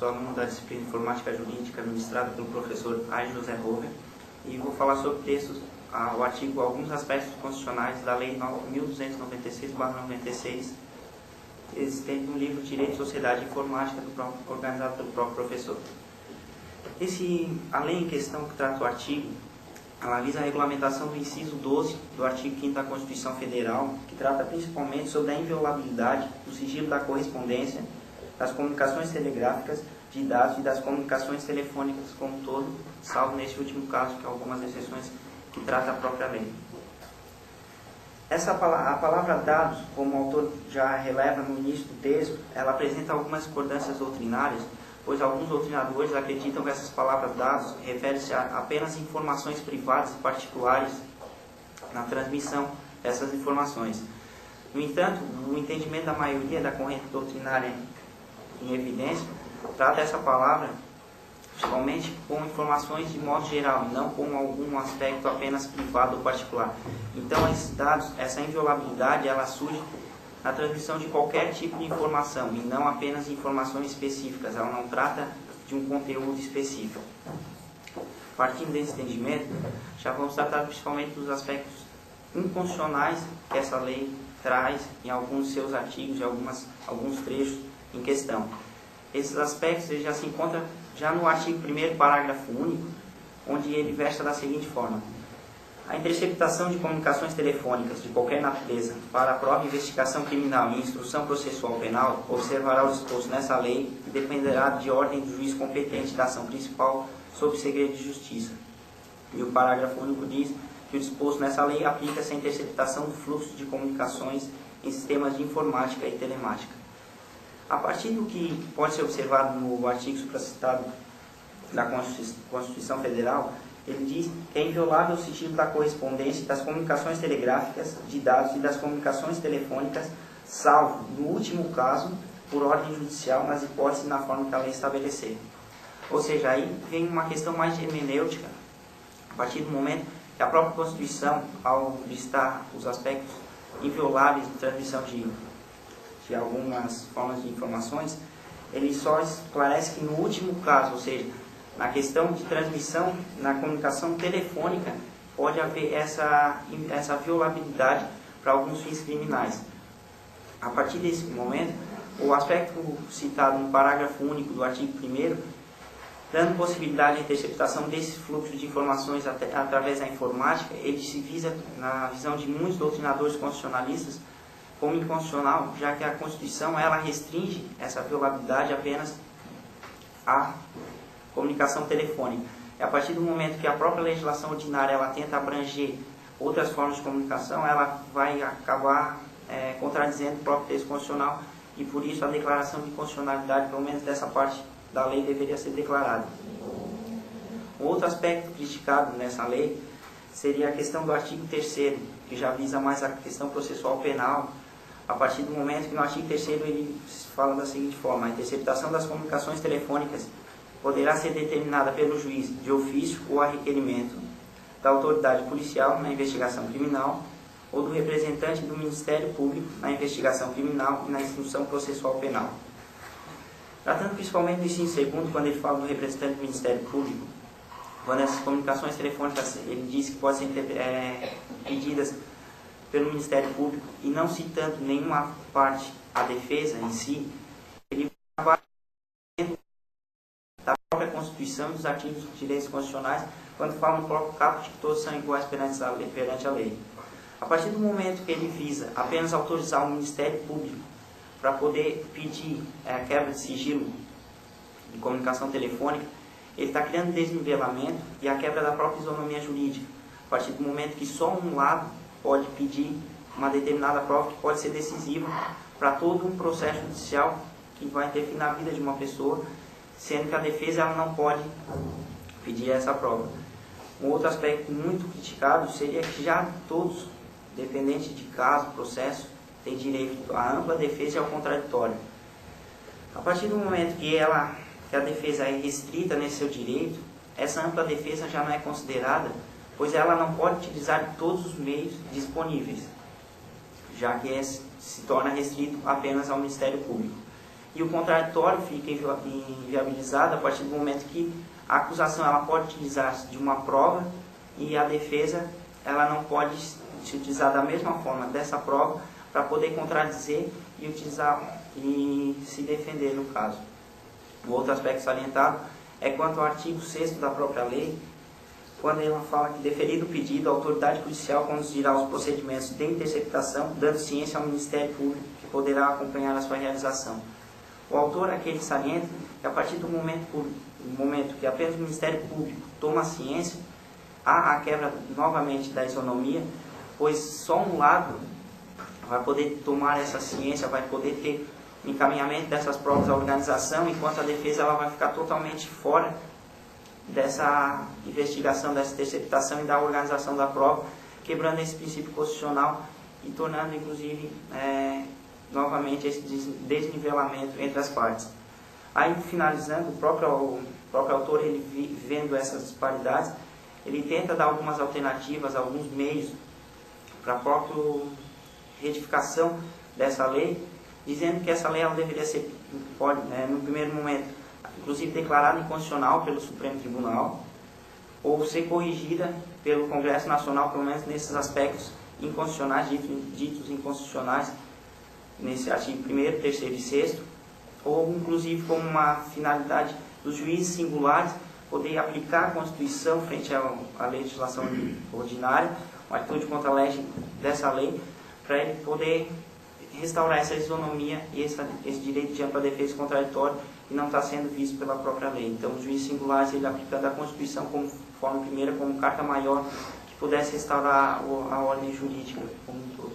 sou aluno da disciplina Informática Jurídica, ministrada pelo professor A. José Rover, e vou falar sobre textos, o artigo Alguns Aspectos Constitucionais da Lei 1296/96, existente no livro Direito, Sociedade e Informática, organizado pelo próprio professor. A lei em questão que trata o artigo, ela visa a regulamentação do inciso 12 do artigo 5º da Constituição Federal, que trata principalmente sobre a inviolabilidade do sigilo da correspondência, das comunicações telegráficas, de dados e das comunicações telefônicas como um todo, salvo nesse último caso, que há algumas exceções que trata a própria lei. A palavra dados, como o autor já releva no início do texto, ela apresenta algumas discordâncias doutrinárias, pois alguns doutrinadores acreditam que essas palavras dados referem-se a apenas informações privadas e particulares na transmissão dessas informações. No entanto, o entendimento da maioria da corrente doutrinária em evidência trata essa palavra principalmente com informações de modo geral, e não com algum aspecto apenas privado ou particular. Então, esses dados, essa inviolabilidade, ela surge na transmissão de qualquer tipo de informação, e não apenas informações específicas. Ela não trata de um conteúdo específico. Partindo desse entendimento, já vamos tratar principalmente dos aspectos inconstitucionais que essa lei traz em alguns de seus artigos e alguns trechos em questão. Esses aspectos ele já se encontram já no artigo 1º, parágrafo único, onde ele versa da seguinte forma: a interceptação de comunicações telefônicas de qualquer natureza para a prova, investigação criminal e instrução processual penal observará o disposto nessa lei e dependerá de ordem do juiz competente da ação principal sob segredo de justiça. E o parágrafo único diz que o disposto nessa lei aplica-se à interceptação do fluxo de comunicações em sistemas de informática e telemática. A partir do que pode ser observado no artigo supracitado da Constituição Federal, ele diz que é inviolável o sigilo da correspondência, das comunicações telegráficas, de dados e das comunicações telefônicas, salvo, no último caso, por ordem judicial, nas hipóteses e na forma que a lei estabelecer. Ou seja, aí vem uma questão mais de hermenêutica, a partir do momento que a própria Constituição, ao listar os aspectos invioláveis de transmissão de algumas formas de informações, ele só esclarece que no último caso, ou seja, na questão de transmissão, na comunicação telefônica, pode haver essa violabilidade para alguns fins criminais. A partir desse momento, o aspecto citado no parágrafo único do artigo 1º, dando possibilidade de interceptação desse fluxo de informações através da informática, ele se visa, na visão de muitos doutrinadores constitucionalistas, como inconstitucional, já que a Constituição ela restringe essa violabilidade apenas à comunicação telefônica. E a partir do momento que a própria legislação ordinária ela tenta abranger outras formas de comunicação, ela vai acabar contradizendo o próprio texto constitucional, e por isso a declaração de constitucionalidade, pelo menos dessa parte da lei, deveria ser declarada. Um outro aspecto criticado nessa lei seria a questão do artigo 3º, que já visa mais a questão processual penal, a partir do momento que no artigo 3º ele fala da seguinte forma: a interceptação das comunicações telefônicas poderá ser determinada pelo juiz de ofício ou a requerimento da autoridade policial na investigação criminal ou do representante do Ministério Público na investigação criminal e na instrução processual penal. Tratando principalmente do inciso 2º, quando ele fala do representante do Ministério Público, quando essas comunicações telefônicas, ele diz que podem ser pedidas pelo Ministério Público e não citando nenhuma parte a defesa em si, ele vai da própria Constituição e dos artigos de direitos constitucionais, quando fala no próprio caput que todos são iguais perante a lei. A partir do momento que ele visa apenas autorizar o Ministério Público para poder pedir a quebra de sigilo de comunicação telefônica, ele está criando desnivelamento e a quebra da própria isonomia jurídica, a partir do momento que só um lado pode pedir uma determinada prova que pode ser decisiva para todo um processo judicial que vai interferir na vida de uma pessoa, sendo que a defesa ela não pode pedir essa prova. Um outro aspecto muito criticado seria que já todos, dependente de caso, processo, têm direito à ampla defesa e ao contraditório. A partir do momento que a defesa é restrita nesse seu direito, essa ampla defesa já não é considerada, pois ela não pode utilizar todos os meios disponíveis, já que se torna restrito apenas ao Ministério Público. e o contraditório fica inviabilizado a partir do momento que a acusação ela pode utilizar-se de uma prova e a defesa ela não pode se utilizar da mesma forma dessa prova para poder contradizer e utilizar e se defender no caso. O outro aspecto salientado é quanto ao artigo 6º da própria lei, quando ela fala que, deferido o pedido, a autoridade policial conduzirá os procedimentos de interceptação, dando ciência ao Ministério Público, que poderá acompanhar a sua realização. O autor aqui salienta que, a partir do momento que apenas o Ministério Público toma ciência, há a quebra novamente da isonomia, pois só um lado vai poder tomar essa ciência, vai poder ter encaminhamento dessas provas à organização, enquanto a defesa ela vai ficar totalmente fora dessa investigação, dessa interceptação e da organização da prova, quebrando esse princípio constitucional e tornando, inclusive, novamente esse desnivelamento entre as partes. Aí, finalizando, o próprio autor, ele vendo essas disparidades, ele tenta dar algumas alternativas, alguns meios para a própria retificação dessa lei, dizendo que essa lei ela deveria ser, no primeiro momento, inclusive declarada inconstitucional pelo Supremo Tribunal, ou ser corrigida pelo Congresso Nacional, pelo menos nesses aspectos inconstitucionais, ditos inconstitucionais, nesse artigo 1º, 3º e 6º, ou inclusive como uma finalidade dos juízes singulares poder aplicar a Constituição frente à legislação ordinária, uma atitude contra a lei dessa lei, para ele poder restaurar essa isonomia e esse direito de ampla defesa contraditória que não está sendo visto pela própria lei. Então, os juízes singulares, ele aplicando a Constituição como forma primeira, como carta maior, que pudesse restaurar a ordem jurídica como um todo.